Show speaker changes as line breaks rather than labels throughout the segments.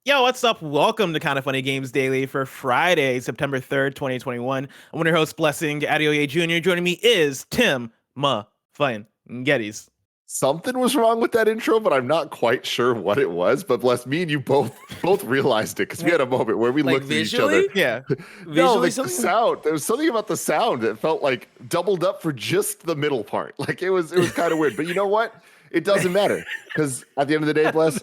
Yo, what's up? Welcome to Kind of Funny Games Daily for Friday, September 3rd, 2021. I'm one of your hosts, Blessing Adeoye Jr. Joining me is Tim Fine Geddes.
Something was wrong with that intro, but I'm not quite sure what it was. But bless me and you both realized it because we had a moment where we looked
visually?
at each other.
Yeah.
No, like the sound. There was something about the sound that felt like doubled up for just the middle part. Like it was kind of weird. But you know what? It doesn't matter because at the end of the day, Bless,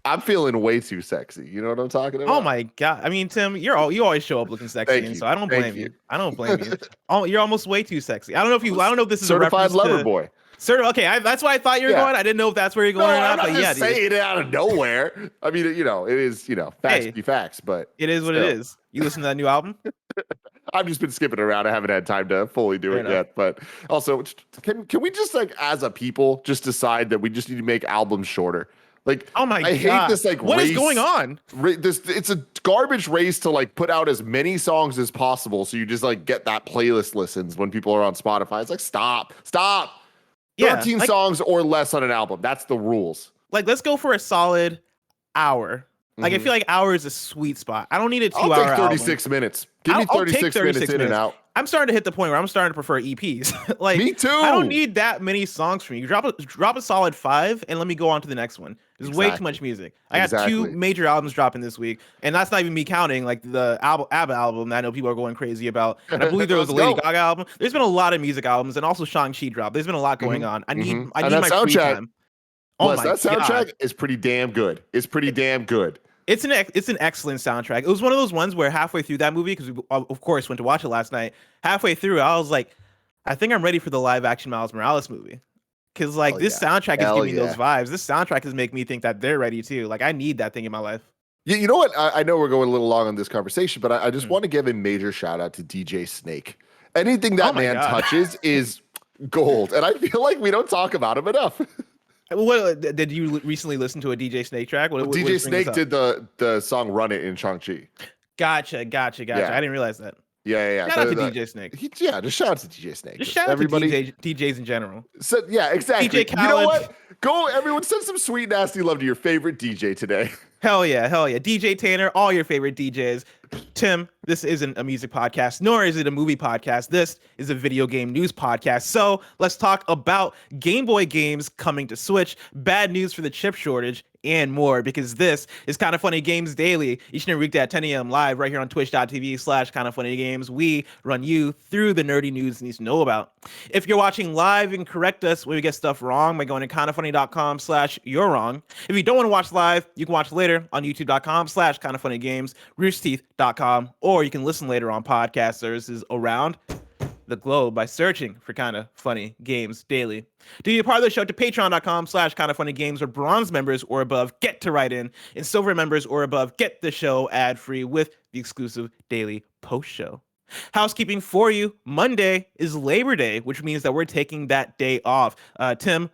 I'm feeling way too sexy. You know what I'm talking about?
Oh my God. I mean, Tim, you always show up looking sexy,
Thank
and
you.
so I don't
Thank
blame
you.
you. I don't blame you. Oh, you're almost way too sexy. I don't know if this is
certified
a reference
lover
to
boy.
Okay, that's why I thought you were going. I didn't know if that's where you're going or not.
I'm not
But
just saying it out of nowhere. I mean, it is, facts be facts, but
it is what it is. You listen to that new album?
I've just been skipping around. I haven't had time to fully do it yet. But also, can we just as a people just decide that we just need to make albums shorter? Like,
oh my God,
I hate this
what
race.
Is going on?
It's a garbage race to put out as many songs as possible, so you just get that playlist listens when people are on Spotify. It's like stop. 13 songs or less on an album. That's the rules.
Let's go for a solid hour. I feel like hour is a sweet spot. I don't need a 2 hour.
I'll take 36 minutes. Give me 36 minutes in and out.
I'm starting to hit the point where I'm starting to prefer EPs.
Me too.
I don't need that many songs from you. Drop a solid 5 and let me go on to the next one. There's way too much music. I got 2 major albums dropping this week, and that's not even me counting the ABBA album that I know people are going crazy about. And I believe there was a Lady Gaga album. There's been a lot of music albums, and also Shang-Chi dropped. There's been a lot going on. I need my free time.
Oh my God. That soundtrack is pretty damn good.
It's an excellent soundtrack. It was one of those ones where halfway through that movie, because we of course went to watch it last night, halfway through I was like, I think I'm ready for the live action Miles Morales movie. Because this soundtrack is giving me those vibes. This soundtrack is making me think that they're ready too. I need that thing in my life.
Yeah, you know what? I know we're going a little long on this conversation, but I just want to give a major shout out to DJ Snake. Anything that man touches is gold. And I feel like we don't talk about him enough.
What did you recently listen to a DJ Snake track?
DJ Snake did the song "Run It" in Shang-Chi.
Gotcha.
Yeah.
I didn't realize that.
Yeah.
Shout out to DJ Snake.
Just shout out to DJ Snake.
Just shout out to DJs in general.
So yeah, exactly.
DJ Khaled.
You know what? Go everyone, send some sweet nasty love to your favorite DJ today.
Hell yeah. DJ Tanner, all your favorite DJs. Tim, this isn't a music podcast, nor is it a movie podcast. This is a video game news podcast. So let's talk about Game Boy games coming to Switch, bad news for the chip shortage, and more, because this is Kind of Funny Games Daily, each and every weekday at 10 a.m. live right here on twitch.tv/kindoffunnygames. We run you through the nerdy news you need to know about. If you're watching live, you can correct us when we get stuff wrong by going to kindoffunny.com/you're wrong. If you don't want to watch live, you can watch later on youtube.com/kindoffunnygames, roosterteeth.com, or you can listen later on podcast services around the globe by searching for Kind of Funny Games Daily. To be a part of the show, to patreon.com/kindoffunnygames, where bronze members or above get to write in, and silver members or above get the show ad-free with the exclusive daily post show. Housekeeping for you. Monday is Labor Day, which means that we're taking that day off. Tim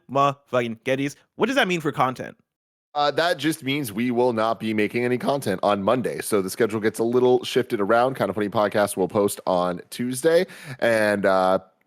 Geddes, what does that mean for content?
That just means we will not be making any content on Monday. So the schedule gets a little shifted around. Kind of Funny Podcast will post on Tuesday. And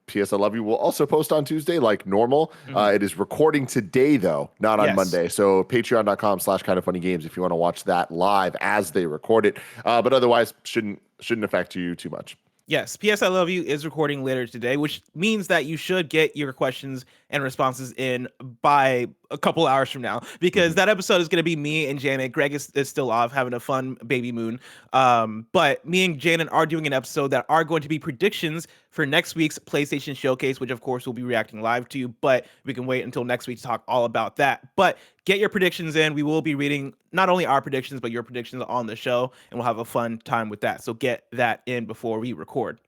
P.S. I Love You will also post on Tuesday like normal. It is recording today, though, not on Monday. So patreon.com/kindoffunnygames if you want to watch that live as they record it. But otherwise, shouldn't affect you too much.
Yes, P.S. I Love You is recording later today, which means that you should get your questions and responses in by a couple hours from now, because that episode is going to be me and Janet. Greg is still off having a fun baby moon. But me and Janet are doing an episode that are going to be predictions for next week's PlayStation Showcase, which of course we'll be reacting live to, but we can wait until next week to talk all about that. But get your predictions in. We will be reading not only our predictions, but your predictions on the show, and we'll have a fun time with that. So get that in before we record.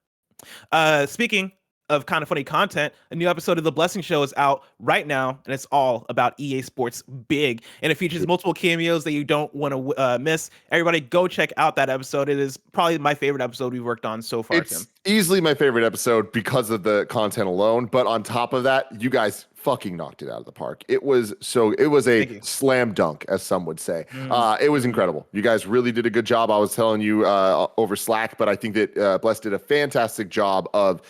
Speaking of Kind of Funny content, a new episode of The Blessing Show is out right now, and it's all about EA Sports Big, and it features multiple cameos that you don't want to miss. Everybody go check out that episode. It is probably my favorite episode we've worked on so far, Tim.
Easily my favorite episode because of the content alone. But on top of that, you guys fucking knocked it out of the park. It was a
Thank you.
slam dunk, as some would say.
Mm,
It was incredible. You guys really did a good job. I was telling you over Slack, but I think that Bless did a fantastic job of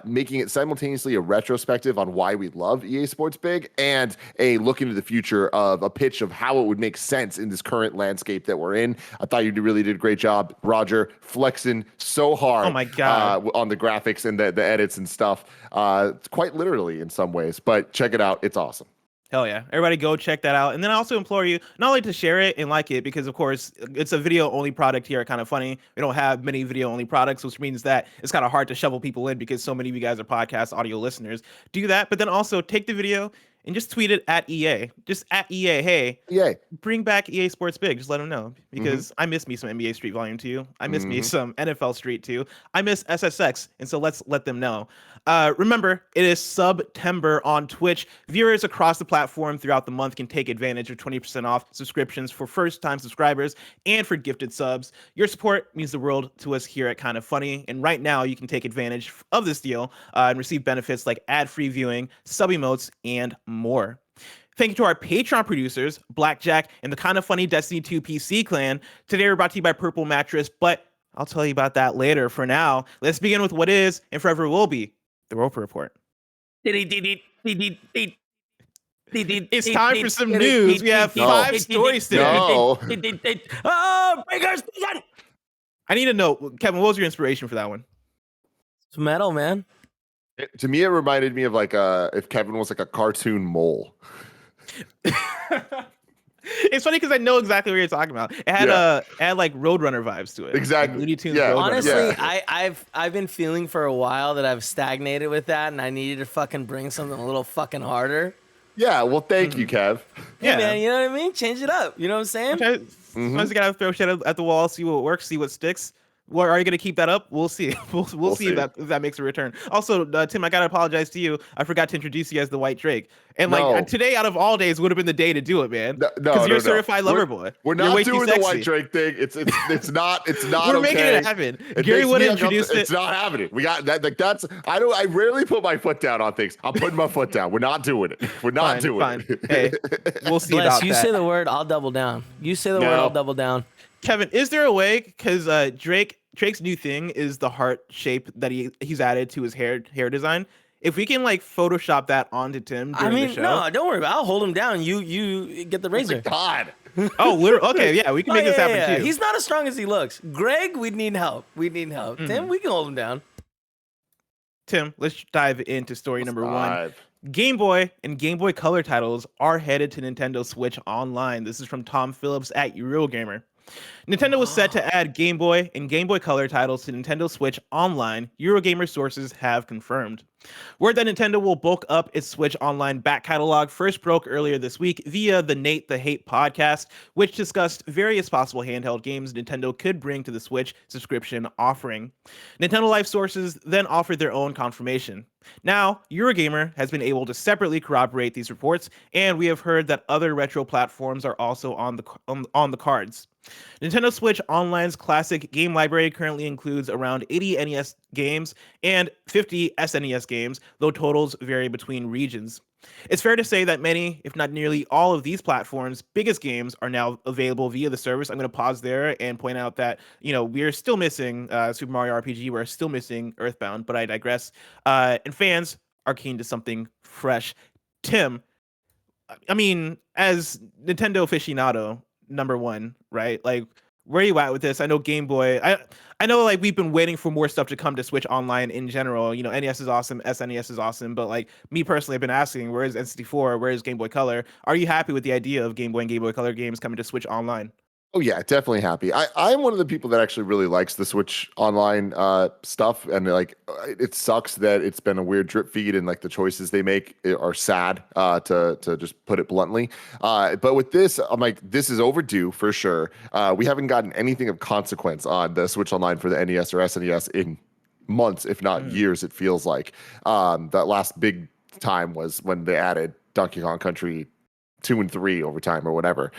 making it simultaneously a retrospective on why we love EA Sports Big and a look into the future of a pitch of how it would make sense in this current landscape that we're in. I thought you really did a great job, Roger, flexing so hard
oh my god.
on the graphics and the edits and stuff, quite literally in some ways. But check it out. It's awesome.
Hell yeah. Everybody go check that out. And then I also implore you not only to share it and like it, because of course it's a video only product here at Kind of Funny. We don't have many video only products, which means that it's kind of hard to shovel people in because so many of you guys are podcast audio listeners. Do that, but then also take the video and just tweet it at EA. Just at EA, hey,
Yay.
bring back EA Sports Big. Just let them know because I miss me some NBA Street Volume 2. I miss me some NFL Street 2. I miss SSX. And so let's let them know. Remember, it is September on Twitch. Viewers across the platform throughout the month can take advantage of 20% off subscriptions for first-time subscribers and for gifted subs. Your support means the world to us here at Kind of Funny. And right now, you can take advantage of this deal and receive benefits like ad-free viewing, sub emotes, and more. Thank you to our Patreon producers, Blackjack and the Kind of Funny Destiny 2 PC clan. Today we're brought to you by Purple Mattress, but I'll tell you about that later. For now, let's begin with what is and forever will be the Roper Report. It's time for some news. We have 5 stories today.
No.
Oh, breakers!
I need to know, Kevin, what was your inspiration for that one?
It's metal, man.
To me, it reminded me of like if Kevin was like a cartoon mole.
It's funny because I know exactly what you're talking about. It had like Roadrunner vibes to it.
Exactly.
Like Looney Tunes
Yeah.
Roadrunner
Honestly,
vibes.
I've been feeling for a while that I've stagnated with that, and I needed to fucking bring something a little fucking harder.
Yeah. Well, thank you, Kev.
Yeah, man. You know what I mean? Change it up. You know what I'm saying?
Sometimes you gotta throw shit at the wall, see what works, see what sticks. Well, are you gonna keep that up? We'll see. We'll see if that makes a return. Also, Tim, I gotta apologize to you. I forgot to introduce you as the White Drake. And like today, out of all days, would have been the day to do it, man. Because you're a certified lover boy.
We're not doing the White Drake thing. It's not.
We're making it happen. Gary would introduce it.
It's not happening. We got that. Like that's. I rarely put my foot down on things. I'm putting my foot down. We're not doing it. We're not doing it.
Hey, we'll see
Bless,
about
you
that.
say the word, I'll double down. You say the word, I'll double down.
Kevin, is there a way? Because Drake's new thing is the heart shape that he's added to his hair design. If we can like Photoshop that onto Tim during the show.
No, don't worry about it. I'll hold him down. You get the razor.
God.
Oh, literally? Okay, yeah, we can make this happen too.
He's not as strong as he looks. Greg, we need help. Tim, we can hold him down.
Tim, let's dive into story number 1. Game Boy and Game Boy Color titles are headed to Nintendo Switch Online. This is from Tom Phillips at Eurogamer. Nintendo was set to add Game Boy and Game Boy Color titles to Nintendo Switch Online, Eurogamer sources have confirmed. Word that Nintendo will bulk up its Switch Online back catalog first broke earlier this week via the Nate the Hate podcast, which discussed various possible handheld games Nintendo could bring to the Switch subscription offering. Nintendo Life sources then offered their own confirmation. Now, Eurogamer has been able to separately corroborate these reports, and we have heard that other retro platforms are also on the cards. Nintendo Switch Online's classic game library currently includes around 80 NES games and 50 SNES games, though totals vary between regions. It's fair to say that many, if not nearly all of these platforms' biggest games are now available via the service. I'm going to pause there and point out that, we're still missing Super Mario RPG. We're still missing Earthbound, but I digress. And fans are keen to something fresh. Tim, I mean, as Nintendo aficionado, number 1, right? Like, where are you at with this? I know Game Boy. I know like we've been waiting for more stuff to come to Switch Online in general. NES is awesome, SNES is awesome, but like me personally, I've been asking, where is N64? Where is Game Boy Color? Are you happy with the idea of Game Boy and Game Boy Color games coming to Switch Online?
Oh yeah, definitely happy. I'm one of the people that actually really likes the Switch Online stuff, and like it sucks that it's been a weird drip feed, and like the choices they make are sad to just put it bluntly. But with this, I'm like, this is overdue for sure. We haven't gotten anything of consequence on the Switch Online for the NES or SNES in months, if not years. It feels like that last big time was when they added Donkey Kong Country 2 and 3 over time or whatever,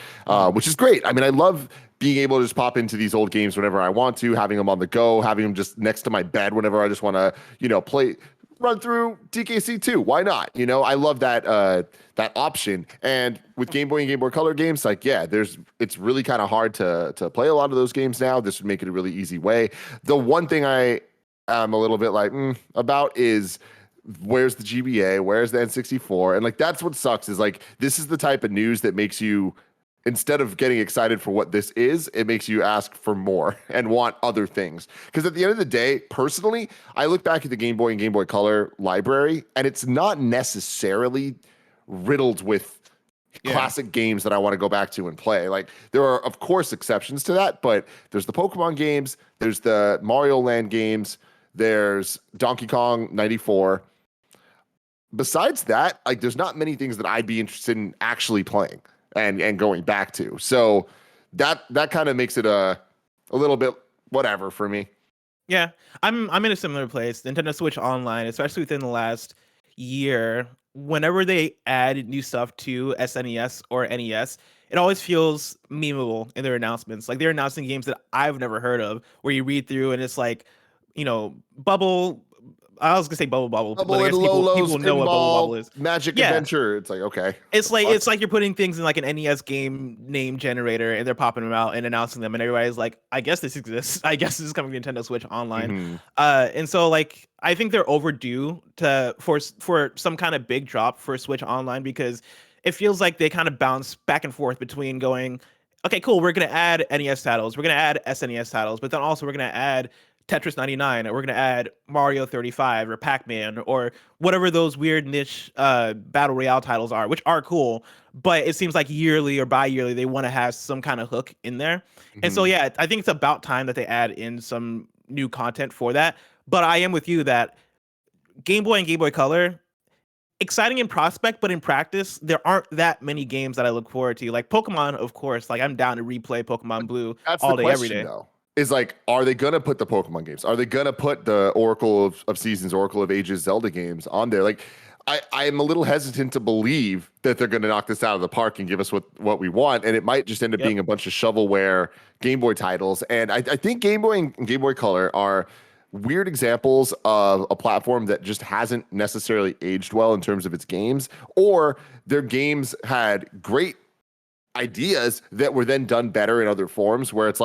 which is great. I mean, I love being able to just pop into these old games whenever I want to, having them on the go, having them just next to my bed whenever I just want to, run through DKC 2. Why not? I love that option. And with Game Boy and Game Boy Color games, it's really kind of hard to play a lot of those games now. This would make it a really easy way. The one thing I am a little bit like about is, where's the GBA? Where's the N64? And that's what sucks is this is the type of news that makes you, instead of getting excited for what this is, it makes you ask for more and want other things. Because at the end of the day, personally, I look back at the Game Boy and Game Boy Color library, and it's not necessarily riddled with classic games that I want to go back to and play. There are, of course, exceptions to that, but there's the Pokemon games, there's the Mario Land games, there's Donkey Kong 94. Besides that, there's not many things that I'd be interested in actually playing and going back to. So that kind of makes it a little bit whatever for me.
Yeah, I'm in a similar place. Nintendo Switch Online, especially within the last year, whenever they add new stuff to SNES or NES, it always feels memeable in their announcements. They're announcing games that I've never heard of, where you read through and it's Bubble. I was gonna say Bubble, but I guess people know what Bubble is.
Magic Adventure. It's okay.
It's like you're putting things in an NES game name generator, and they're popping them out and announcing them, and everybody's like, I guess this exists. I guess this is coming to Nintendo Switch Online.
Mm-hmm.
And so I think they're overdue for some kind of big drop for Switch Online, because it feels like they kind of bounce back and forth between going, okay, cool, we're gonna add NES titles, we're gonna add SNES titles, but then also we're gonna add Tetris 99, or we're going to add Mario 35 or Pac-Man or whatever those weird niche battle royale titles are, which are cool, but it seems like yearly or bi-yearly they want to have some kind of hook in there. Mm-hmm. And so I think it's about time that they add in some new content for that. But I am with you that Game Boy and Game Boy Color, exciting in prospect, but in practice there aren't that many games that I look forward to. Pokemon, of course, I'm down to replay Pokemon Blue all day, every day.
Though. Is are they gonna put the Pokemon games? Are they gonna put the Oracle of Seasons, Oracle of Ages Zelda games on there? I'm a little hesitant to believe that they're gonna knock this out of the park and give us what we want, and it might just end up being a bunch of shovelware Game Boy titles. And I think Game Boy and Game Boy Color are weird examples of a platform that just hasn't necessarily aged well in terms of its games, or their games had great ideas that were then done better in other forms, where it's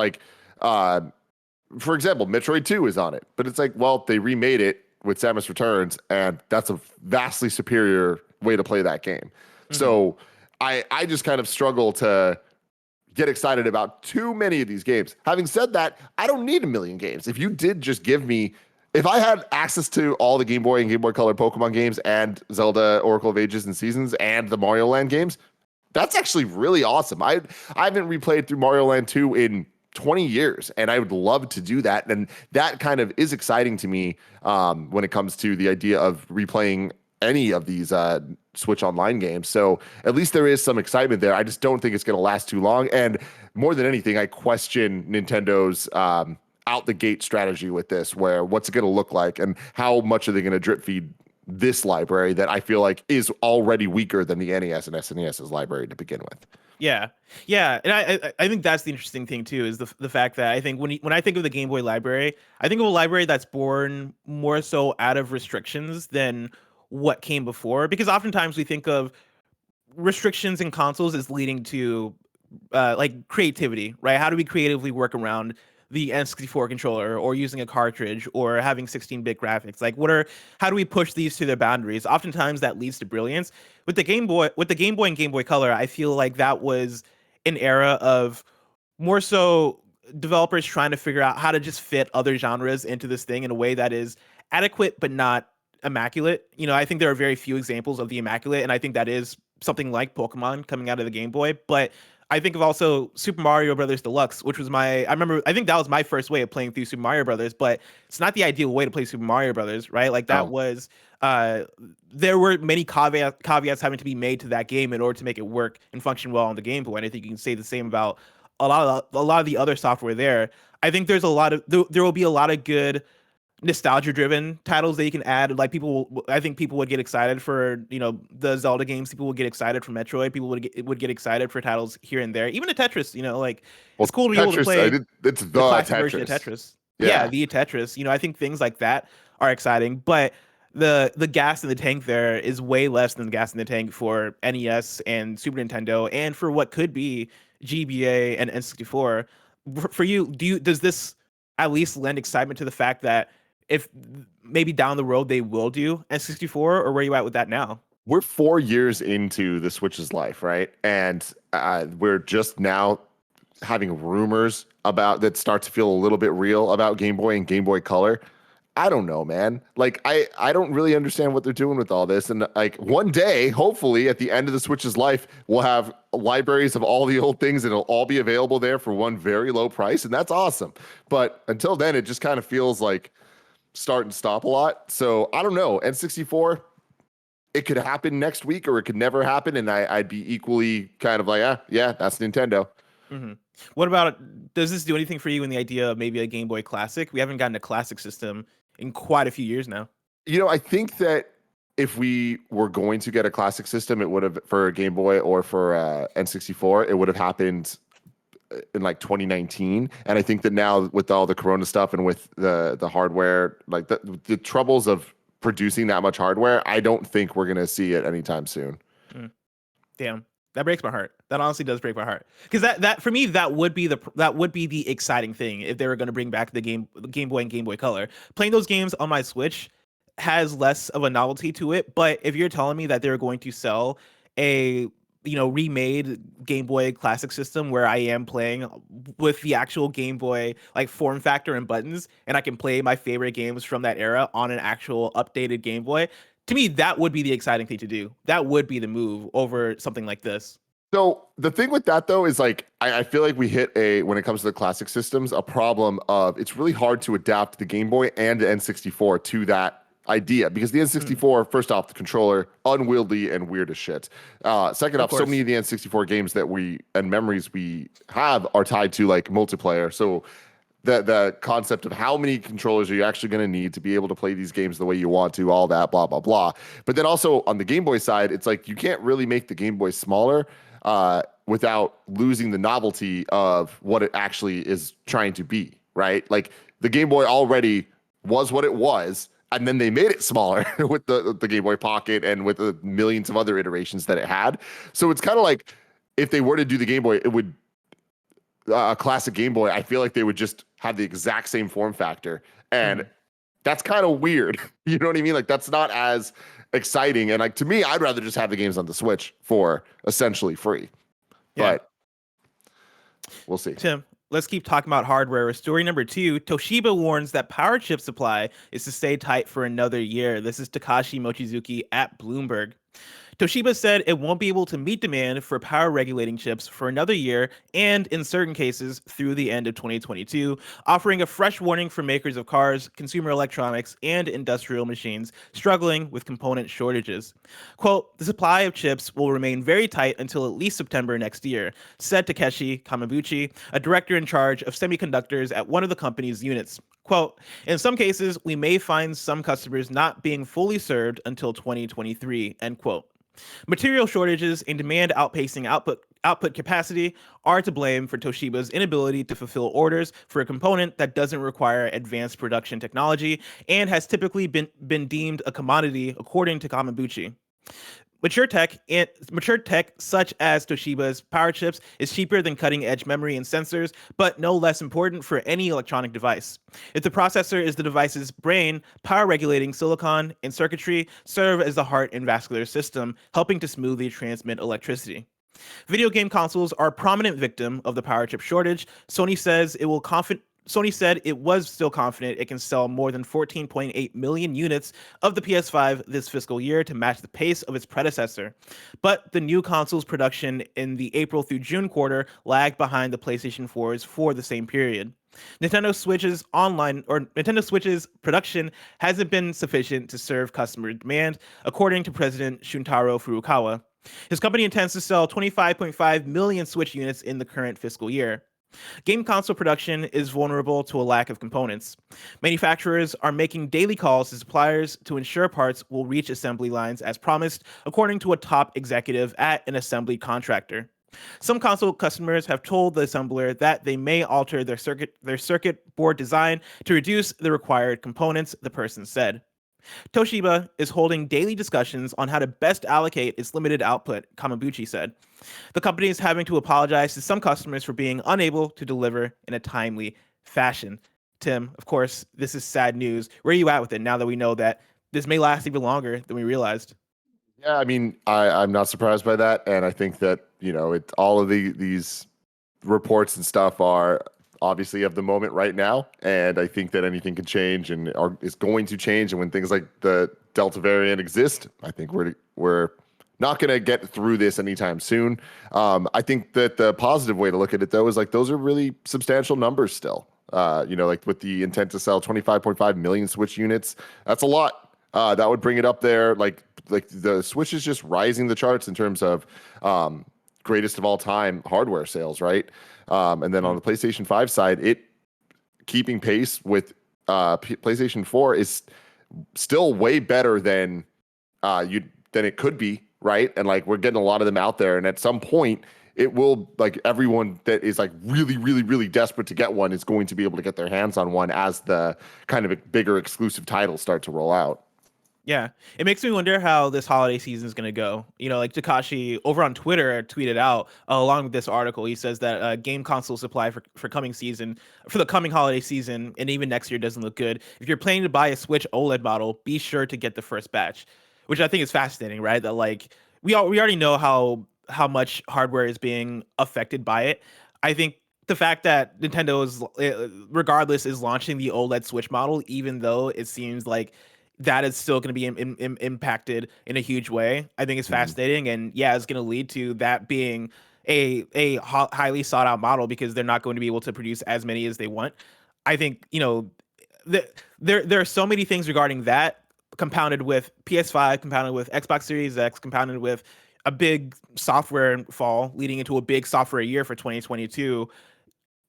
for example, Metroid 2 is on it, but it's they remade it with Samus Returns, and that's a vastly superior way to play that game. Mm-hmm. So I just kind of struggle to get excited about too many of these games. Having said that, I don't need a million games. If you did just give me, if I had access to all the Game Boy and Game Boy Color Pokemon games and Zelda Oracle of Ages and Seasons and the Mario Land games, that's actually really awesome. I haven't replayed through Mario Land 2 in 20 years, and I would love to do that. And that kind of is exciting to me when it comes to the idea of replaying any of these Switch Online games. So at least there is some excitement there. I just don't think it's going to last too long. And more than anything, I question Nintendo's out the gate strategy with this, where what's it going to look like and how much are they going to drip feed this library that I feel like is already weaker than the NES and SNES's library to begin with.
Yeah, and I think that's the interesting thing too, is the fact that I think when I think of the Game Boy library, I think of a library that's born more so out of restrictions than what came before, because oftentimes we think of restrictions in consoles as leading to creativity, right? How do we creatively work around the N64 controller, or using a cartridge, or having 16-bit graphics? How do we push these to their boundaries? Oftentimes that leads to brilliance. With the Game Boy and Game Boy Color, I feel like that was an era of more so developers trying to figure out how to just fit other genres into this thing in a way that is adequate but not immaculate. I think there are very few examples of the immaculate, and I think that is something like Pokemon coming out of the Game Boy. But I think of also Super Mario Brothers Deluxe, which was I think that was my first way of playing through Super Mario Brothers, but it's not the ideal way to play Super Mario Brothers, right? Was, there were many caveats having to be made to that game in order to make it work and function well on the Game Boy. And I think you can say the same about a lot of the other software there. I think there's there will be a lot of good nostalgia-driven titles that you can add. Like I think people would get excited for the Zelda games. People would get excited for Metroid. People would get excited for titles here and there. Even the Tetris. Like it's
Well,
cool to be able to
Tetris,
play
it's
the
the
classic version of
Tetris.
Tetris. Yeah,
Yeah.
the Tetris. I think things like that are exciting, but the gas in the tank there is way less than the gas in the tank for NES and Super Nintendo, and for what could be GBA and N64. For you, does this at least lend excitement to the fact that if maybe down the road they will do N64, or where are you at with that now?
We're 4 years into the Switch's life, right? And we're just now having rumors about that start to feel a little bit real about Game Boy and Game Boy Color. I don't know, man. Like I don't really understand what they're doing with all this. And like one day, hopefully at the end of the Switch's life, we'll have libraries of all the old things and it'll all be available there for one very low price. And that's awesome. But until then, it just kind of feels like start and stop a lot. So I don't know. N64, it could happen next week or it could never happen. And I'd be equally kind of like, yeah, that's Nintendo.
Mm-hmm. What about, does this do anything for you in the idea of maybe a Game Boy Classic? We haven't gotten a classic system in quite a few years now.
I think that if we were going to get a classic system, it would have, for Game Boy or for N64, it would have happened in like 2019. And I think that now with all the Corona stuff and with the hardware, like the troubles of producing that much hardware, I don't think we're going to see it anytime soon.
Damn. That breaks my heart. That honestly does break my heart. Because that for me, that would be the exciting thing if they were going to bring back the Game Boy and Game Boy Color. Playing those games on my Switch has less of a novelty to it. But if you're telling me that they're going to sell a remade Game Boy Classic system where I am playing with the actual Game Boy like form factor and buttons, and I can play my favorite games from that era on an actual updated Game Boy, to me, that would be the exciting thing to do. That would be the move over something like this.
So the thing with that though is like I feel like we hit when it comes to the classic systems, a problem of it's really hard to adapt the Game Boy and the N64 to that idea, because the N64, first off, the controller unwieldy and weird as shit. Second off, so many of the N64 games that and memories we have are tied to like multiplayer. So the concept of how many controllers are you actually going to need to be able to play these games the way you want to, all that, blah, blah, blah. But then also on the Game Boy side, it's like you can't really make the Game Boy smaller without losing the novelty of what it actually is trying to be, right? Like the Game Boy already was what it was, and then they made it smaller with the Game Boy Pocket and with the millions of other iterations that it had. So it's kind of like if they were to do the Game Boy, it would a classic Game Boy, I feel like they would just have the exact same form factor. And that's kind of weird. You know what I mean? Like that's not as exciting. And like to me, I'd rather just have the games on the Switch for essentially free.
Yeah.
But we'll see.
Tim, let's keep talking about hardware. Story number 2, Toshiba warns that power chip supply is to stay tight for another year. This is Takashi Mochizuki at Bloomberg. Toshiba said it won't be able to meet demand for power regulating chips for another year, and in certain cases through the end of 2022, offering a fresh warning for makers of cars, consumer electronics, and industrial machines struggling with component shortages. Quote, the supply of chips will remain very tight until at least September next year, said Takeshi Kamabuchi, a director in charge of semiconductors at one of the company's units. Quote, in some cases, we may find some customers not being fully served until 2023, end quote. Material shortages and demand outpacing output capacity are to blame for Toshiba's inability to fulfill orders for a component that doesn't require advanced production technology and has typically been deemed a commodity, according to Kamabuchi. Mature tech such as Toshiba's power chips is cheaper than cutting-edge memory and sensors, but no less important for any electronic device. If the processor is the device's brain, power-regulating silicon and circuitry serve as the heart and vascular system, helping to smoothly transmit electricity. Video game consoles are a prominent victim of the power chip shortage. Sony said it was still confident it can sell more than 14.8 million units of the PS5 this fiscal year to match the pace of its predecessor. But the new console's production in the April through June quarter lagged behind the PlayStation 4's for the same period. Nintendo Switch's production hasn't been sufficient to serve customer demand, according to President Shuntaro Furukawa. His company intends to sell 25.5 million Switch units in the current fiscal year. Game console production is vulnerable to a lack of components. Manufacturers are making daily calls to suppliers to ensure parts will reach assembly lines as promised, according to a top executive at an assembly contractor. Some console customers have told the assembler that they may alter their circuit board design to reduce the required components, the person said. Toshiba is holding daily discussions on how to best allocate its limited output, Kamabuchi said. The company is having to apologize to some customers for being unable to deliver in a timely fashion. Tim, of course, this is sad news. Where are you at with it now that we know that this may last even longer than we realized?
Yeah, I mean, I'm not surprised by that, and I think that all of these reports and stuff are obviously of the moment right now, and I think that anything can change and is going to change. And when things like the Delta variant exist, I think we're not going to get through this anytime soon. I think that the positive way to look at it, though, is like those are really substantial numbers still. Like with the intent to sell 25.5 million Switch units, that's a lot. That would bring it up there. Like the Switch is just rising the charts in terms of greatest of all time hardware sales, right? And then on the PlayStation 5 side, it keeping pace with PlayStation 4 is still way better than it could be, right? And like we're getting a lot of them out there, and at some point it will, like, everyone that is like really, really, really desperate to get one is going to be able to get their hands on one as the kind of bigger exclusive titles start to roll out.
Yeah, it makes me wonder how this holiday season is going to go. Like Takashi over on Twitter tweeted out along with this article. He says that game console supply for the coming holiday season and even next year doesn't look good. If you're planning to buy a Switch OLED model, be sure to get the first batch, which I think is fascinating, right? That like we already know how much hardware is being affected by it. I think the fact that Nintendo is launching the OLED Switch model, even though it seems like that is still going to be impacted in a huge way, I think is fascinating. And yeah, it's going to lead to that being a highly sought out model because they're not going to be able to produce as many as they want. I think, there are so many things regarding that, compounded with PS5, compounded with Xbox Series X, compounded with a big software fall leading into a big software year for 2022.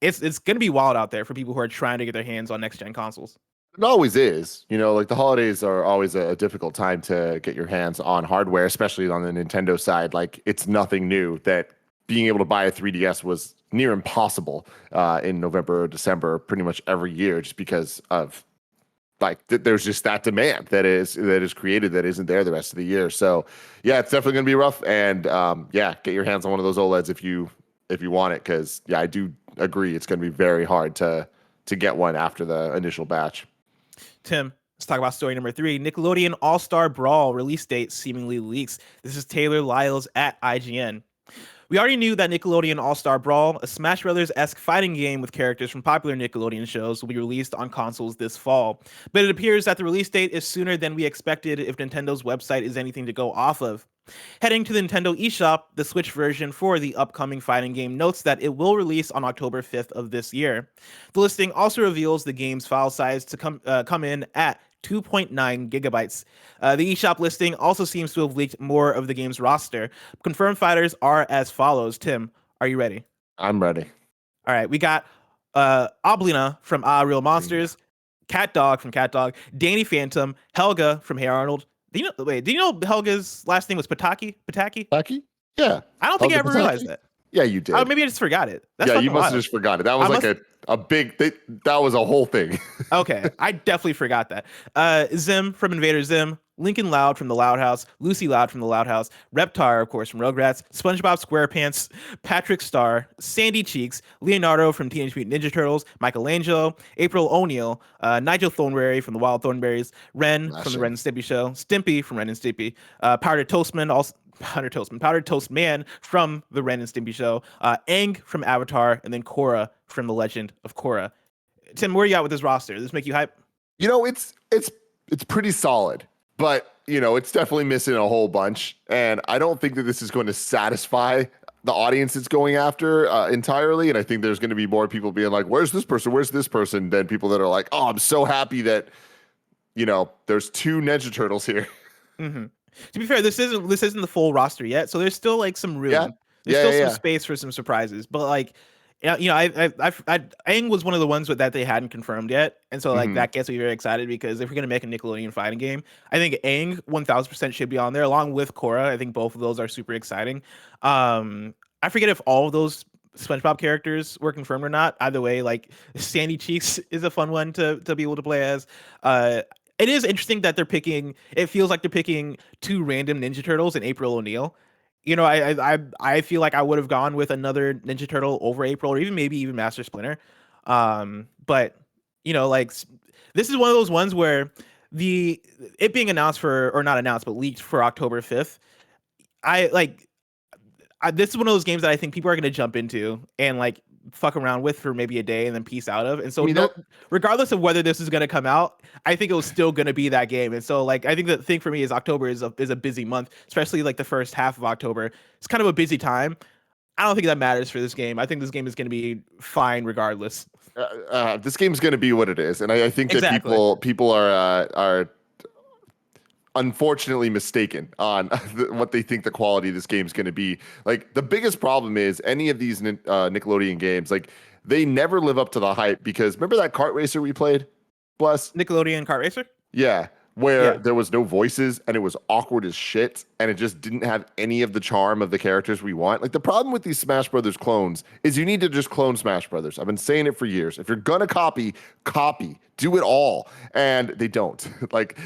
It's going to be wild out there for people who are trying to get their hands on next gen consoles.
It always is. Like the holidays are always a difficult time to get your hands on hardware, especially on the Nintendo side. Like it's nothing new that being able to buy a 3DS was near impossible in November or December pretty much every year, just because of there's just that demand that is created that isn't there the rest of the year. So yeah, it's definitely going to be rough. And get your hands on one of those OLEDs if you want it, because I do agree it's going to be very hard to get one after the initial batch.
Tim, let's talk about story number 3. Nickelodeon All-Star Brawl release date seemingly leaks. This is Taylor Lyles at IGN. We already knew that Nickelodeon All-Star Brawl, a Smash Brothers-esque fighting game with characters from popular Nickelodeon shows, will be released on consoles this fall. But it appears that the release date is sooner than we expected if Nintendo's website is anything to go off of. Heading to the Nintendo eShop, the Switch version for the upcoming fighting game notes that it will release on October 5th of this year. The listing also reveals the game's file size to come in at 2.9 gigabytes. The eShop listing also seems to have leaked more of the game's roster. Confirmed fighters are as follows. Tim, are you ready?
I'm ready.
All right, we got Oblina from Real Monsters, Cat Dog from Cat Dog, Danny Phantom, Helga from Hey Arnold. Do you know Helga's last name was Pataki?
Pataki? Yeah.
I don't think I ever realized that.
Yeah, you did.
Oh, maybe I just forgot it. That's
you must have just forgot it. That was a big thing. That was a whole thing.
Okay, I definitely forgot that. Zim from Invader Zim, Lincoln Loud from The Loud House, Lucy Loud from The Loud House, Reptar, of course, from Rugrats, SpongeBob SquarePants, Patrick Star, Sandy Cheeks, Leonardo from Teenage Mutant Ninja Turtles, Michelangelo, April O'Neil, Nigel Thornberry from The Wild Thornberries, Ren from The Ren and Stimpy Show, Stimpy from Ren and Stimpy, Powdered Toast Man from The Ren and Stimpy Show, Aang from Avatar, and then Korra from The Legend of Korra. Tim, where are you at with this roster? Does this make you hype?
It's pretty solid, but it's definitely missing a whole bunch, and I don't think that this is going to satisfy the audience it's going after entirely. And I think there's going to be more people being like, "Where's this person? Where's this person?" than people that are like, "Oh, I'm so happy that there's 2 Ninja Turtles here."
Mm-hmm. To be fair, this isn't the full roster yet, so there's still like some room.
Yeah.
There's still some space for some surprises, but like Yeah, Aang was one of the ones that they hadn't confirmed yet, and so like that gets me very excited because if we're gonna make a Nickelodeon fighting game, I think Aang 1000% should be on there along with Korra. I think both of those are super exciting. I forget if all of those SpongeBob characters were confirmed or not. Either way, like Sandy Cheeks is a fun one to be able to play as. It is interesting that they're picking. It feels like they're picking two random Ninja Turtles and April O'Neil. I feel like I would have gone with another Ninja Turtle over April, or maybe even Master Splinter. But like this is one of those ones where it being announced for, or not announced, but leaked for October 5th. This is one of those games that I think people are going to jump into and like fuck around with for maybe a day and then peace out of. And so regardless of whether this is going to come out, I think it was still going to be that game. And so like I think the thing for me is October is a busy month, especially like the first half of October. It's kind of a busy time. I don't think that matters for this game. I think this game is going to be fine regardless.
This game's going to be what it is, and I think that
Exactly.
people are unfortunately mistaken on what they think the quality of this game is going to be. Like the biggest problem is any of these Nickelodeon games, like they never live up to the hype because remember that kart racer we played? Bless.
Nickelodeon Kart Racer?
Yeah. Where
Yeah.
there was no voices and it was awkward as shit and it just didn't have any of the charm of the characters we want. Like the problem with these Smash Brothers clones is you need to just clone Smash Brothers. I've been saying it for years. If you're gonna copy, do it all. And they don't. Like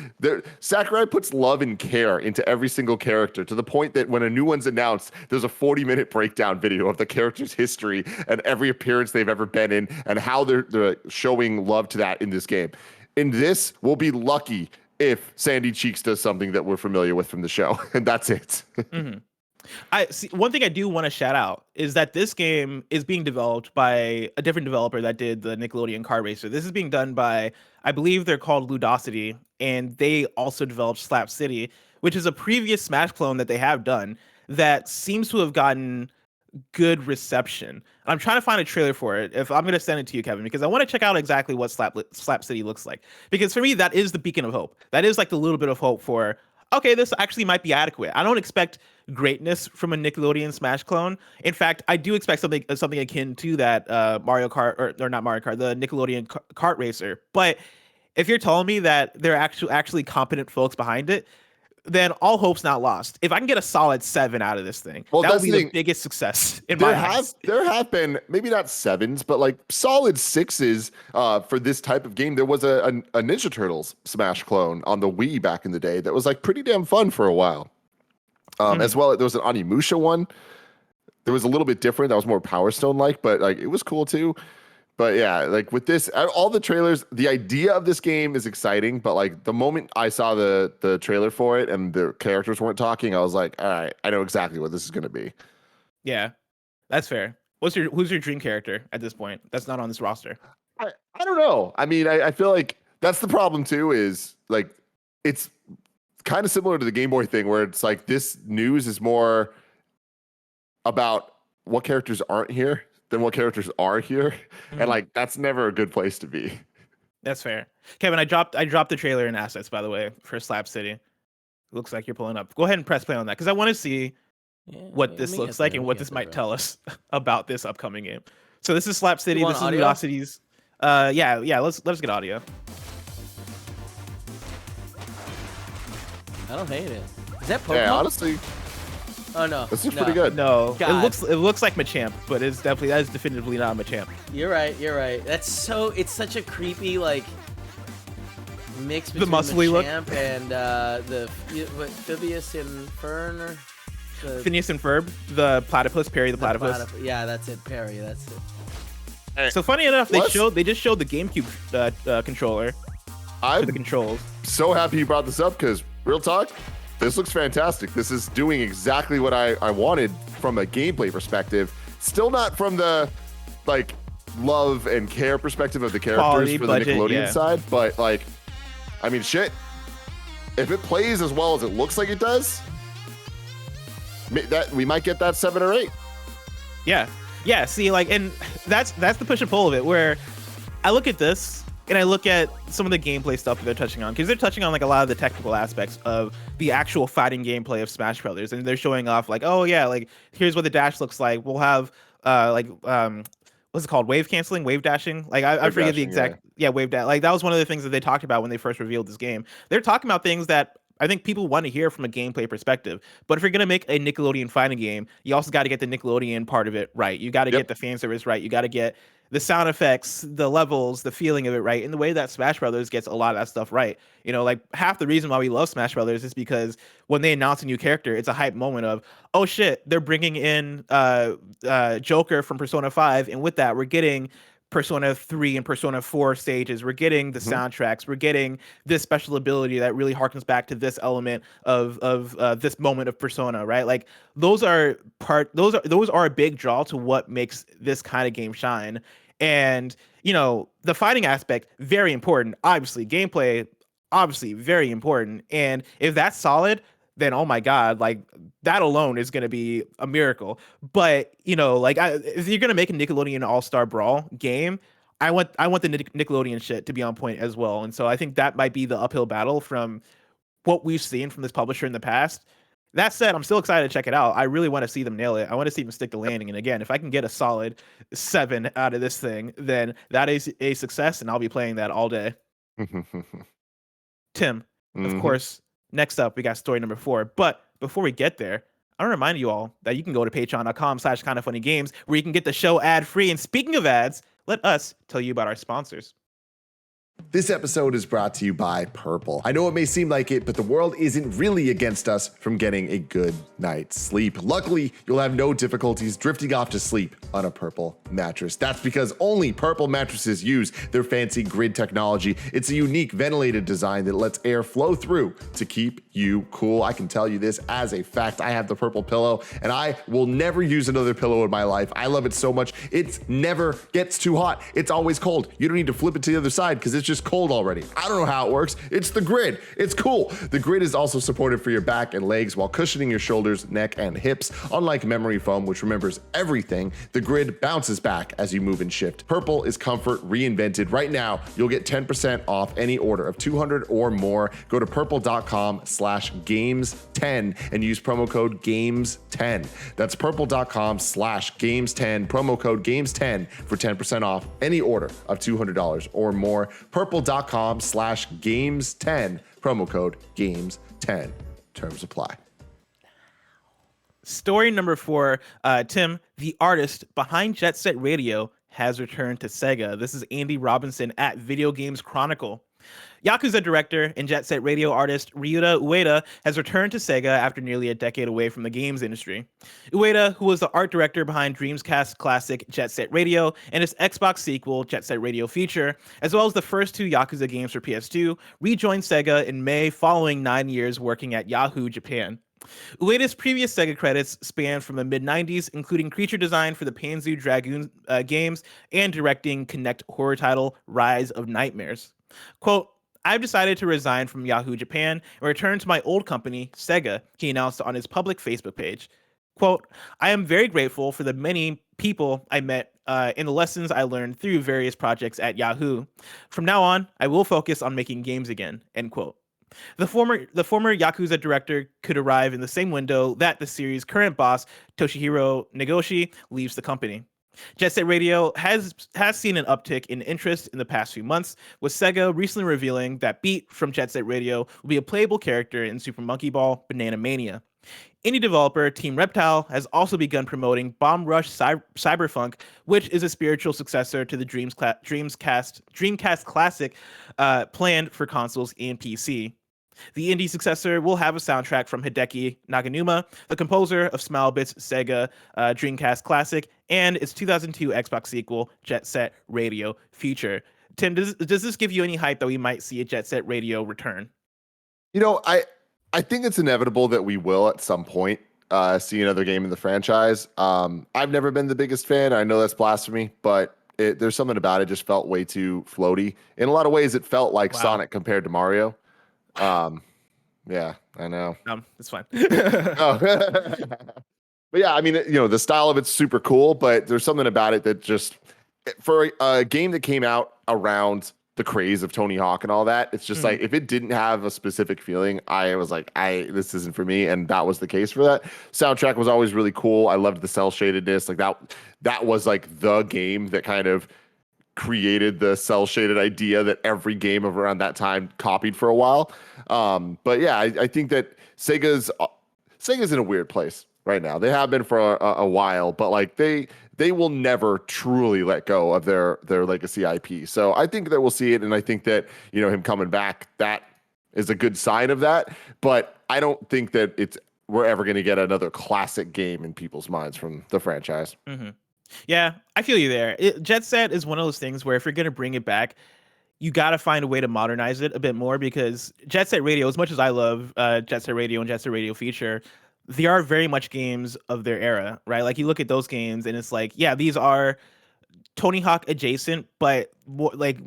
Sakurai puts love and care into every single character to the point that when a new one's announced, there's a 40-minute breakdown video of the character's history and every appearance they've ever been in and how they're showing love to that in this game. In this, we'll be lucky if Sandy Cheeks does something that we're familiar with from the show, and that's it.
I see. One thing I do want to shout out is that this game is being developed by a different developer that did the Nickelodeon Kart Racer. This is being done by, I believe they're called Ludosity, and they also developed Slap City, which is a previous Smash clone that they have done that seems to have gotten good reception. I'm trying to find a trailer for it. If I'm going to send it to you, Kevin, because I want to check out exactly what Slap City looks like. Because for me, that is the beacon of hope. That is like the little bit of hope for, okay, this actually might be adequate. I don't expect greatness from a Nickelodeon Smash clone. In fact, I do expect something akin to that Mario Kart or not Mario Kart, the Nickelodeon Kart Racer. But if you're telling me that there are actually competent folks behind it, then all hope's not lost. If I can get a solid 7 out of this thing, that would be the biggest success in my eyes.
There have been maybe not 7s, but like solid 6s for this type of game. There was a Ninja Turtles Smash clone on the Wii back in the day that was like pretty damn fun for a while. As well, there was an Onimusha one. There was a little bit different. That was more Power Stone like, but like it was cool too. But yeah, like with this, all the trailers, the idea of this game is exciting. But like the moment I saw the trailer for it and the characters weren't talking, I was like, all right, I know exactly what this is going to be.
Yeah, that's fair. Who's your dream character at this point? That's not on this roster.
I don't know. I mean, I feel like that's the problem too. Is like it's kind of similar to the Game Boy thing, where it's like this news is more about what characters aren't here than what characters are here, and like that's never a good place to be.
That's fair. Kevin, I dropped the trailer in assets, by the way, for Slap City. Looks like you're pulling up. Go ahead and press play on that because I want to see what this looks like and what this might tell us about this upcoming game. So this is Slap City. This is Ludosity's. Yeah. Let's get audio.
I don't hate it. Is that Pokemon?
Yeah, honestly.
Oh no.
This is pretty good.
No,
God.
it looks like Machamp, but that is definitively not Machamp.
You're right. It's such a creepy like mix between
the muscly look
and the Phineas and Fern or
Phineas and Ferb, the platypus, Perry the platypus.
Yeah, that's it, Perry. That's it.
So funny enough, they just showed the GameCube controller for the controls.
So happy you brought this up because real talk, this looks fantastic. This is doing exactly what I wanted from a gameplay perspective. Still not from the like love and care perspective of the characters
Quality,
for
budget,
the Nickelodeon
yeah.
side, but like, I mean, shit. If it plays as well as it looks like it does, that we might get that 7 or 8.
Yeah. See, like, and that's the push and pull of it. Where I look at this and I look at some of the gameplay stuff that they're touching on, because they're touching on like a lot of the technical aspects of the actual fighting gameplay of Smash Brothers, and they're showing off like, oh yeah, like here's what the dash looks like. We'll have what's it called? Wave canceling, wave dashing. Like I
Wave
forget the
dashing,
exact. Yeah, wave dash. Like that was one of the things that they talked about when they first revealed this game. They're talking about things that I think people want to hear from a gameplay perspective. But if you're gonna make a Nickelodeon fighting game, you also got to get the Nickelodeon part of it right. You got to get
Yep.
the fan service right. You got to get the sound effects, the levels, the feeling of it right. And the way that Smash Brothers gets a lot of that stuff right. You know, like half the reason why we love Smash Brothers is because when they announce a new character, it's a hype moment of, oh shit, they're bringing in Joker from Persona 5, and with that, we're getting Persona 3 and Persona 4 stages. We're getting the soundtracks. We're getting this special ability that really harkens back to this element of this moment of Persona, right? Like those are a big draw to what makes this kind of game shine. And you know, the fighting aspect, very important. Obviously, gameplay, obviously very important. And if that's solid, then oh my god, like that alone is going to be a miracle. But you know, like if you're going to make a Nickelodeon All-Star Brawl game, I want the Nickelodeon shit to be on point as well. And so I think that might be the uphill battle from what we've seen from this publisher in the past. That said, I'm still excited to check it out. I really want to see them nail it. I want to see them stick the landing. And again, if I can get a solid 7 out of this thing, then that is a success, and I'll be playing that all day. Tim, of course, next up, we got story number 4. But before we get there, I want to remind you all that you can go to patreon.com/kindafunnygames where you can get the show ad-free. And speaking of ads, let us tell you about our sponsors.
This episode is brought to you by Purple. I know it may seem like it, but the world isn't really against us from getting a good night's sleep. Luckily, you'll have no difficulties drifting off to sleep on a Purple mattress. That's because only Purple mattresses use their fancy grid technology. It's a unique ventilated design that lets air flow through to keep you cool. I can tell you this as a fact. I have the Purple pillow, and I will never use another pillow in my life. I love it so much. It never gets too hot. It's always cold. You don't need to flip it to the other side because it's just cold already. I don't know how it works. It's the grid. It's cool. The grid is also supportive for your back and legs while cushioning your shoulders, neck, and hips. Unlike memory foam, which remembers everything, the grid bounces back as you move and shift. Purple is comfort reinvented. Right now, you'll get 10% off any order of 200 or more. Go to purple.com/games10 and use promo code games10. That's purple.com/games10, promo code games10 for 10% off any order of $200 or more. Purple.com/games10, promo code games10. Terms apply.
Story number 4, Tim, the artist behind Jet Set Radio, has returned to Sega. This is Andy Robinson at Video Games Chronicle. Yakuza director and Jet Set Radio artist Ryuta Ueda has returned to Sega after nearly a decade away from the games industry. Ueda, who was the art director behind Dreamcast classic Jet Set Radio and its Xbox sequel Jet Set Radio Future, as well as the first 2 Yakuza games for PS2, rejoined Sega in May following 9 years working at Yahoo Japan. Ueda's previous Sega credits span from the mid-90s, including creature design for the Panzu Dragoon games and directing Kinect horror title Rise of Nightmares. Quote, "I've decided to resign from Yahoo Japan and return to my old company, Sega," he announced on his public Facebook page. Quote, "I am very grateful for the many people I met and the lessons I learned through various projects at Yahoo. From now on, I will focus on making games again," end quote. The former Yakuza director could arrive in the same window that the series' current boss, Toshihiro Nagoshi, leaves the company. Jet Set Radio has seen an uptick in interest in the past few months, with Sega recently revealing that Beat from Jet Set Radio will be a playable character in Super Monkey Ball Banana Mania. Indie developer Team Reptile has also begun promoting Bomb Rush Cyberfunk, which is a spiritual successor to the Dreamcast classic planned for consoles and PC. The indie successor will have a soundtrack from Hideki Naganuma, the composer of Smilebit's Sega Dreamcast classic, and its 2002 Xbox sequel, Jet Set Radio Future. Tim, does this give you any hype that we might see a Jet Set Radio return?
You know, I think it's inevitable that we will at some point see another game in the franchise. I've never been the biggest fan. I know that's blasphemy, but there's something about it just felt way too floaty. In a lot of ways, it felt like Sonic compared to Mario. Yeah, I know.
It's fine.
Oh. But yeah, I mean, you know, the style of it's super cool, but there's something about it that just, for a game that came out around the craze of Tony Hawk and all that. It's just like, if it didn't have a specific feeling, I was like, this isn't for me. And that was the case for that. Soundtrack was always really cool. I loved the cell shadedness. Like that was like the game that kind of created the cell shaded idea that every game of around that time copied for a while. But yeah, I think that Sega's in a weird place right now. They have been for a while, but like they will never truly let go of their legacy IP. So I think that we'll see it, and I think that him coming back, that is a good sign of that. But I don't think that we're ever going to get another classic game in people's minds from the franchise.
Mm-hmm. Yeah, I feel you there. Jet Set is one of those things where if you're going to bring it back, you got to find a way to modernize it a bit more, because Jet Set Radio, as much as I love Jet Set Radio and Jet Set Radio Feature, they are very much games of their era, right? Like you look at those games and it's like, yeah, these are Tony Hawk adjacent, but more, like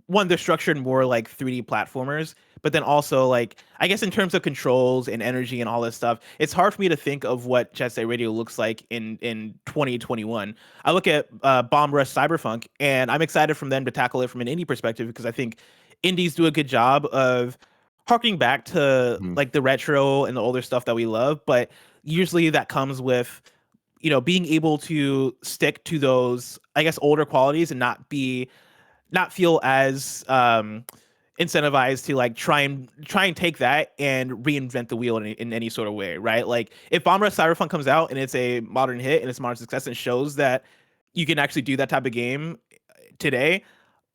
they're structured more like 3D platformers. But then also, like, I guess in terms of controls and energy and all this stuff, it's hard for me to think of what Jet Set Radio looks like in 2021. I look at Bomb Rush Cyberpunk, and I'm excited from them to tackle it from an indie perspective, because I think indies do a good job of harking back to like the retro and the older stuff that we love. But usually that comes with, being able to stick to those, I guess, older qualities and not feel as incentivized to like try and take that and reinvent the wheel in any sort of way, right? Like if Bomb Rush Cyberpunk comes out and it's a modern hit and it's a modern success and shows that you can actually do that type of game today,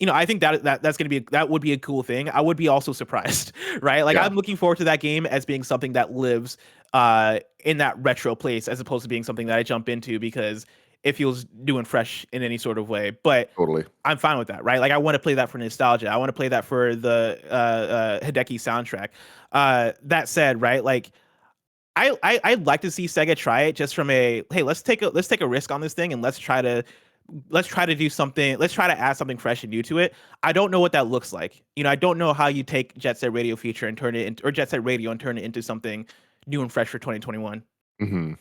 I think that would be a cool thing. I would be also surprised, right? Like I'm looking forward to that game as being something that lives in that retro place, as opposed to being something that I jump into because it feels new and fresh in any sort of way. But
totally,
I'm fine with that, right? Like I want to play that for nostalgia. I want to play that for the Hideki soundtrack. That said, right, like I'd like to see Sega try it just from hey, let's take a risk on this thing and let's try to do something. Let's try to add something fresh and new to it. I don't know what that looks like. I don't know how you take Jet Set Radio Feature and turn it into, or Jet Set Radio and turn it into something new and fresh for 2021.
Mm-hmm.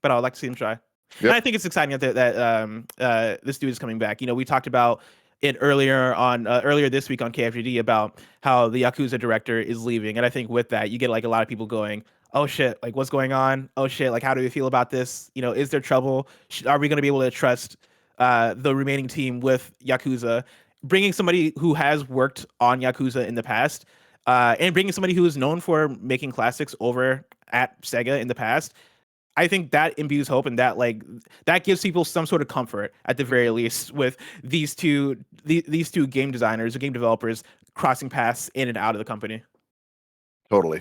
But I would like to see them try.
Yep.
And I think it's exciting that this dude is coming back. We talked about it earlier this week on KFGD about how the Yakuza director is leaving, and I think with that you get like a lot of people going, "Oh shit! Like what's going on? Oh shit! Like how do we feel about this? Is there trouble? Are we going to be able to trust the remaining team with Yakuza?" Bringing somebody who has worked on Yakuza in the past, and bringing somebody who is known for making classics over at Sega in the past. I think that imbues hope, and that gives people some sort of comfort at the very least with these two game designers or game developers crossing paths in and out of the company.
Totally.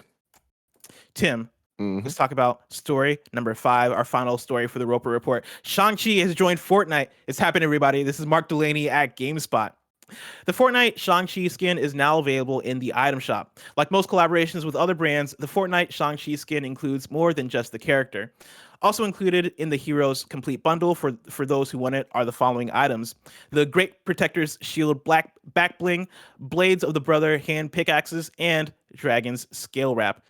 Tim, let's talk about story number 5, our final story for the Roper Report. Shang-Chi has joined Fortnite. It's happened, everybody. This is Mark Delaney at GameSpot. The Fortnite Shang-Chi skin is now available in the item shop. Like most collaborations with other brands, the Fortnite Shang-Chi skin includes more than just the character. Also included in the Heroes Complete Bundle for those who want it are the following items: the Great Protector's Shield Black Back Bling, Blades of the Brother Hand Pickaxes, and Dragon's Scale Wrap.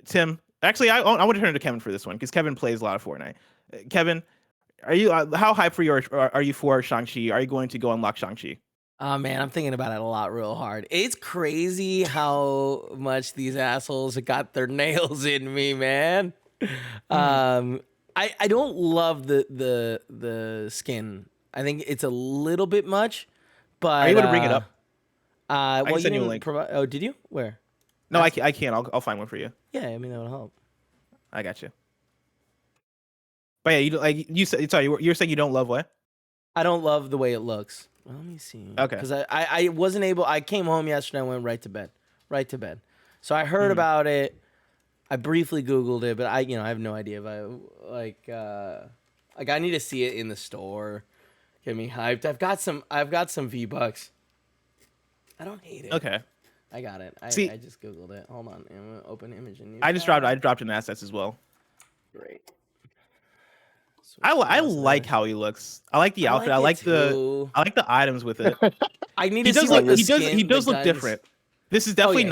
Tim, actually, I want to turn to Kevin for this one because Kevin plays a lot of Fortnite. Kevin, are you how hyped are you for Shang-Chi? Are you going to go unlock Shang-Chi?
Oh man, I'm thinking about it a lot real hard. It's crazy how much these assholes got their nails in me, man. I don't love the skin. I think it's a little bit much, but
are you able to bring it up?
Well,
I can send you a link.
Oh, did you? Where?
No, I can't. I'll find one for you.
Yeah, I mean that would help.
I got you. But yeah, you said, sorry, you're saying you don't love what?
I don't love the way it looks. Well, let me see.
Okay.
Because I wasn't able. I came home yesterday and went right to bed. So I heard about it. I briefly Googled it, but I have no idea if I need to see it in the store. Get me hyped. I've got some V-Bucks. I don't hate it.
Okay.
I got it. I just Googled it. Hold on. I'm gonna open image and
I dropped in assets as well.
Great.
I like how he looks. I like the outfit. I like the items with it.
I need to see
he does look different. This is definitely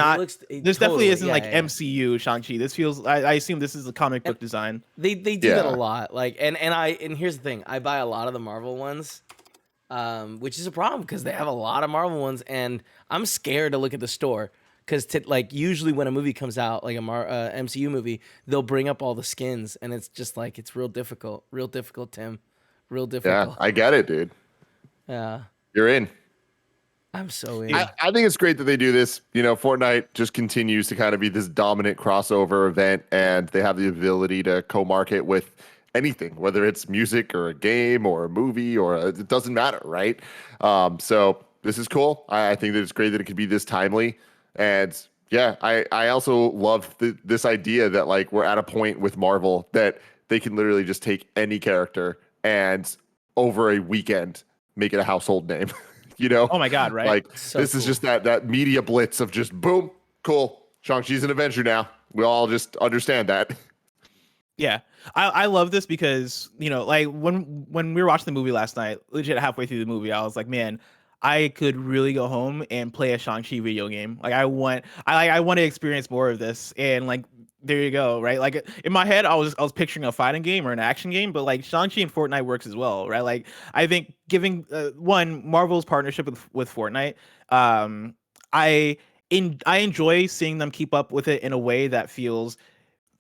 this definitely isn't MCU Shang-Chi. This feels I assume this is a comic book design.
They do that a lot. Like and here's the thing. I buy a lot of the Marvel ones. which is a problem because they have a lot of Marvel ones, and I'm scared to look at the store because like usually when a movie comes out, like a MCU movie, they'll bring up all the skins, and it's just like it's real difficult, Tim, real difficult.
Yeah, I get it, dude.
Yeah,
You're in.
I'm so in.
I think it's great that they do this. You know, Fortnite just continues to kind of be this dominant crossover event, and they have the ability to co-market with anything, whether it's music or a game or a movie it doesn't matter, right? So this is cool. I think that it's great that it could be this timely. And yeah, I also love this idea that like we're at a point with Marvel that they can literally just take any character and over a weekend make it a household name. You know?
Oh my God, right?
Like
So
this is just that media blitz of just boom, cool. Shang-Chi's an Avenger now. We all just understand that.
Yeah, I love this because, you know, like when we were watching the movie last night, legit halfway through the movie, I was like, man, I could really go home and play a Shang-Chi video game. Like I want to experience more of this. And like, there you go, right? Like in my head, I was picturing a fighting game or an action game, but like Shang-Chi and Fortnite works as well, right? Like I think giving Marvel's partnership with Fortnite, I enjoy seeing them keep up with it in a way that feels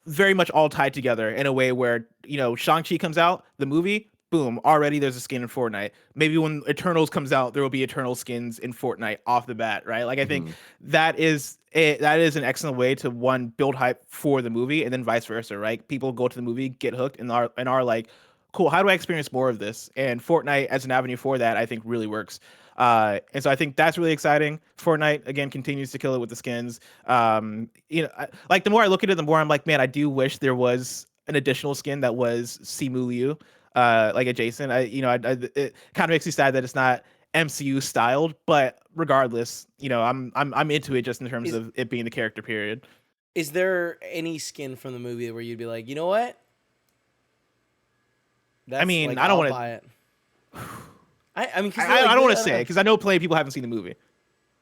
very much all tied together in a way where, you know, Shang-Chi comes out, the movie, boom, already there's a skin in Fortnite. Maybe when Eternals comes out, there will be Eternal skins in Fortnite off the bat, right? Like I think that is an excellent way to build hype for the movie, and then vice versa, right? People go to the movie, get hooked, and are like, cool, how do I experience more of this? And Fortnite as an avenue for that, I think really works. And so I think that's really exciting. Fortnite again continues to kill it with the skins. You know, like the more I look at it, the more I'm like, man, I do wish there was an additional skin that was Simu Liu, like adjacent. It kind of makes me sad that it's not MCU styled, but regardless, you know, I'm into it just in terms of it being the character period.
Is there any skin from the movie where you'd be like, you know what? That's,
I mean,
like,
I don't
I'll
want
buy it.
I don't want to say because I know plenty of people haven't seen the movie.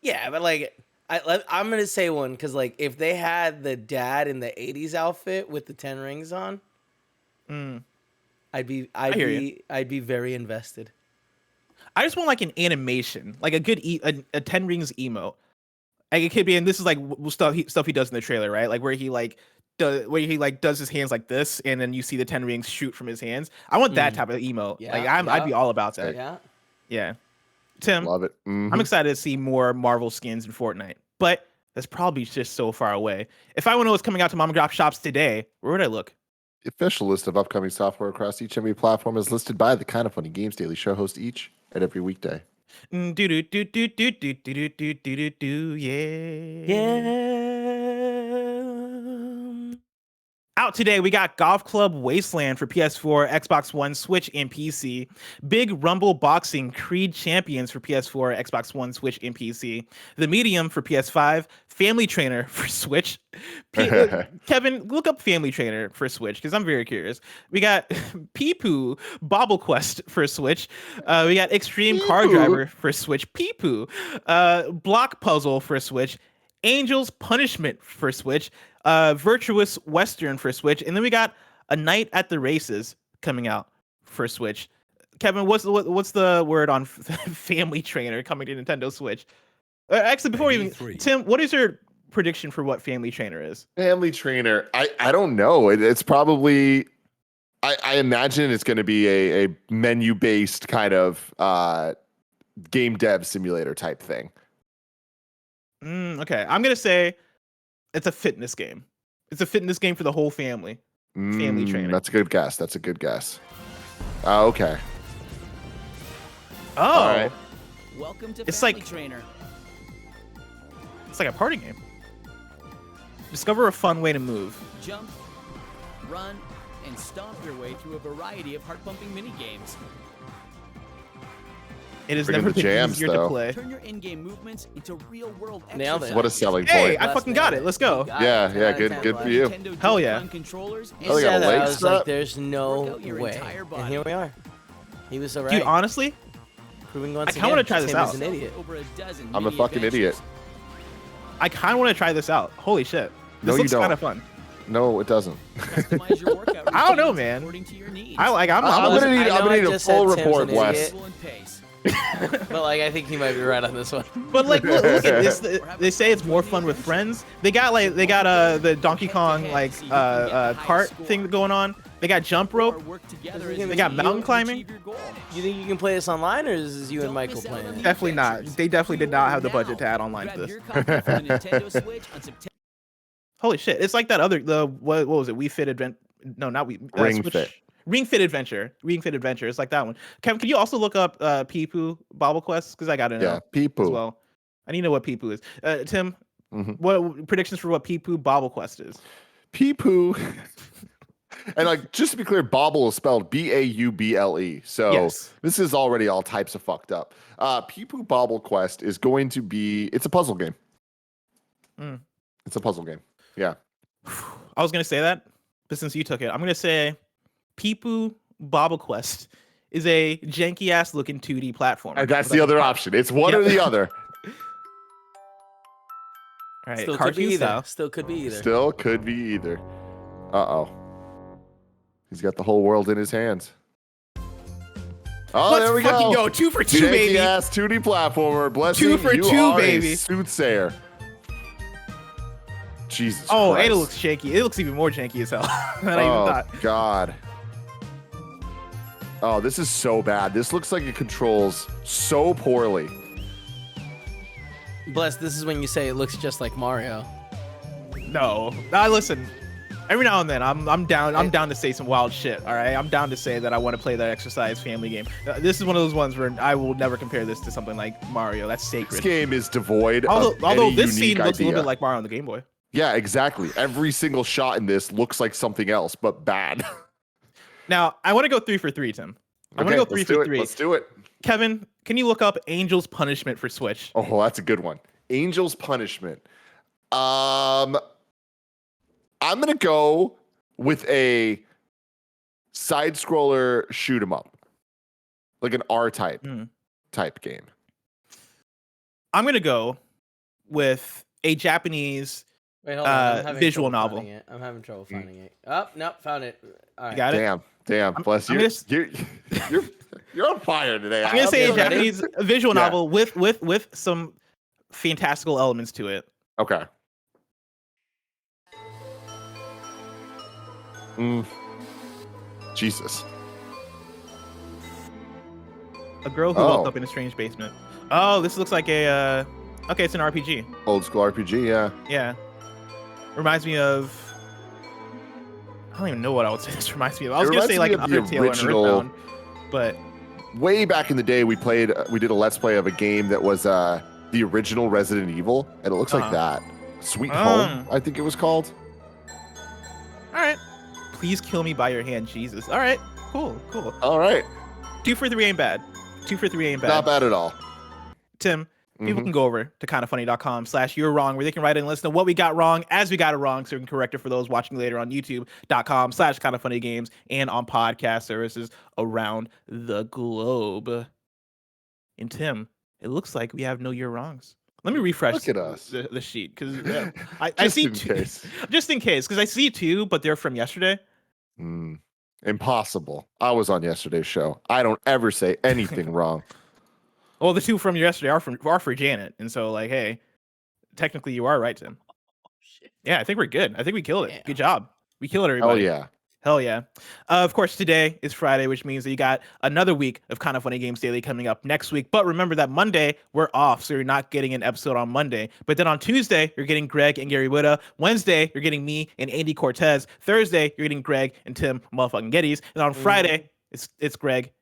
Yeah, but like I'm gonna say one because like if they had the dad in the '80s outfit with the 10 rings on, I'd be very invested.
I just want like an animation, like a good a 10 rings emote. Like it could be, and this is like stuff he does in the trailer, right? Like where he does his hands like this, and then you see the 10 rings shoot from his hands. I want that type of emote.
Yeah,
like I'd be all about that.
Yeah.
Tim,
Love it.
I'm excited to see more Marvel skins in Fortnite, but that's probably just so far away. If I want to know what's coming out to mom and pop shops today, where would I look?
The official list of upcoming software across each and every platform is listed by the Kind of Funny Games Daily Show host each and every weekday.
Out today, we got Golf Club Wasteland for PS4, Xbox One, Switch, and PC. Big Rumble Boxing Creed Champions for PS4, Xbox One, Switch, and PC. The Medium for PS5, Family Trainer for Switch. Kevin, look up Family Trainer for Switch because I'm very curious. We got Peepoo Bobble Quest for Switch. We got Extreme Car Driver for Switch. Peepoo. Block Puzzle for Switch. Angel's Punishment for Switch. Virtuous Western for Switch, and then we got A Night at the Races coming out for Switch. Kevin, what's the word on Family Trainer coming to Nintendo Switch? Actually, before Tim, what is your prediction for what Family Trainer is?
Family Trainer, I don't know. It's probably I imagine it's going to be a menu based kind of game dev simulator type thing.
Okay, I'm gonna say it's a fitness game. It's a fitness game for the whole family. Family Trainer.
That's a good guess. Okay.
Oh.
All right.
Welcome to
It's
Family
like-
Trainer.
It's like a party game. Discover a fun way to move.
Jump, run, and stomp your way through a variety of heart-pumping mini games.
It has
Bring in
never
the
been
jams,
easier
though.
to play.
Turn your in-game movements into real-world
Nailed it.
exercise.
What a selling
Hey,
point.
I fucking got it. Let's go.
Yeah, good for you.
Nintendo
Hell yeah.
Joy-Con controllers and
Oh, they got a
Said that,
leg
I was
strap?
like, there's no
Work out your
way.
entire
And
body.
here we are. He was so right.
Dude, honestly,
Proving once
I kinda wanna
again,
try this
Tim is
out.
an idiot.
over a dozen
I'm a
mini
fucking idiot.
adventures.
I kind of want to try this out. Holy shit. This
No, you
looks
don't.
kind of fun.
No, it doesn't.
Customize your workout
I don't know,
routines
man.
according to your needs.
I'm
I'm gonna need
I
a
just
full
said Tim's
report,
an
Wes.
idiot.
And pace.
But like, I think he might be right on this one.
But like, look at this. They say it's more fun with friends. They got the Donkey Kong cart thing going on. They got jump rope. They got mountain climbing.
You think you can play this online, or is this you and Michael playing it?
Definitely not. They definitely did not have the budget to add online to this. Holy shit! It's like that other what was it? Wii Fit Adventure? No, not Wii.
Ring Fit.
Ring Fit Adventure. Ring Fit Adventure. It's like that one. Kevin, can you also look up Peepoo Bobble Quest? Because I got to know.
Yeah, Peepoo.
As well. I need to know what Peepoo is. Tim, what predictions for what Peepoo Bobble Quest is?
Peepoo. And like, just to be clear, Bobble is spelled Bauble. So
yes.
This is already all types of fucked up. Peepoo Bobble Quest is going to be, it's a puzzle game. It's a puzzle game. Yeah.
I was going to say that, but since you took it, I'm going to say Peepoo Bobble Quest is a janky ass looking 2D platform.
And that's the other option. It's one or the other.
All right,
Still could be either. Still could be either.
Still could be either. Uh-oh. He's got the whole world in his hands. Oh,
Let's
there we
fucking
go.
2 for 2,
Janky
baby.
ass 2D platformer. Bless
2
you.
for
You
2,
are
baby.
A soothsayer. Jesus
Oh,
Christ.
and it looks shaky. It looks even more janky as hell than I even thought.
God. Oh, this is so bad. This looks like it controls so poorly.
Bless, this is when you say it looks just like Mario.
No. Listen. Every now and then, I'm down to say some wild shit. All right, I'm down to say that I want to play that exercise family game. This is one of those ones where I will never compare this to something like Mario. That's sacred.
This game is devoid
although
of any
this
unique
scene looks a
idea.
little bit like Mario on the Game Boy.
Yeah, exactly. Every single shot in this looks like something else, but bad.
Now, I want to go 3 for 3, Tim. I want to go 3 for 3.
Let's do it.
Kevin, can you look up Angel's Punishment for Switch?
Oh, that's a good one. Angel's Punishment. I'm gonna go with a side scroller shoot 'em up, like an R type game.
I'm gonna go with a Japanese
Wait, hold on. I'm having
visual
trouble
novel.
finding it. I'm having trouble finding it. Oh, nope, found it. All right.
You got it?
Damn. Bless
I'm
you. You're on fire today.
I'm gonna say a
Okay, ready?
Japanese visual novel with some fantastical elements to it.
Okay. Jesus.
A girl who woke up in a strange basement. Oh, this looks like a okay, it's an RPG.
Old school RPG, yeah.
Yeah. Reminds me of I don't even know what I would say this reminds me of. I was gonna say like an Undertale or an Earthbound, but
way back in the day we did a let's play of a game that was the original Resident Evil, and it looks like that. Sweet Home, I think it was called.
All right. Please kill me by your hand, Jesus. All right. Cool.
All right.
2 for 3 ain't bad. 2 for 3 ain't bad.
Not bad at all.
Tim, people can go over to kindafunny.com/you're wrong, where they can write in and let us know what we got wrong as we got it wrong, so we can correct it for those watching later on youtube.com/kindafunnygames and on podcast services around the globe. And Tim, it looks like we have no you're wrongs. Let me refresh
Look at us.
the sheet, because I see
case.
just in case, because I see 2, but they're from yesterday.
Impossible. I was on yesterday's show. I don't ever say anything wrong.
Well, the 2 from yesterday are for Janet, and so like, hey, technically you are right, Tim. Yeah, I think we're good. I think we killed it.
Yeah.
Good job. We killed everybody.
Hell yeah.
Of course, today is Friday, which means that you got another week of Kinda Funny Games Daily coming up next week. But remember that Monday, we're off, so you're not getting an episode on Monday. But then on Tuesday, you're getting Greg and Gary Whitta. Wednesday, you're getting me and Andy Cortez. Thursday, you're getting Greg and Tim motherfucking Geddes. And on Friday, it's Greg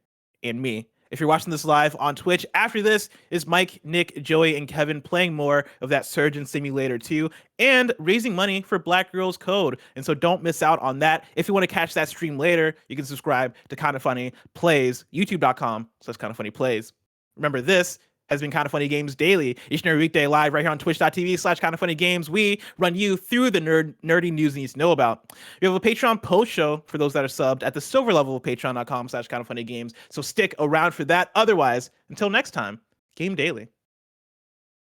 and me. If you're watching this live on Twitch, after this is Mike, Nick, Joey, and Kevin playing more of that Surgeon Simulator 2 and raising money for Black Girls Code. And so don't miss out on that. If you want to catch that stream later, you can subscribe to Kinda Funny Plays, youtube.com/Kinda Funny Plays. Remember, this has been Kinda Funny Games Daily, each and every weekday live right here on twitch.tv/Kinda Funny Games. We run you through the nerdy news you need to know about. We have a Patreon post show for those that are subbed at the silver level of patreon.com/Kinda Funny Games. So stick around for that. Otherwise, until next time, Game Daily.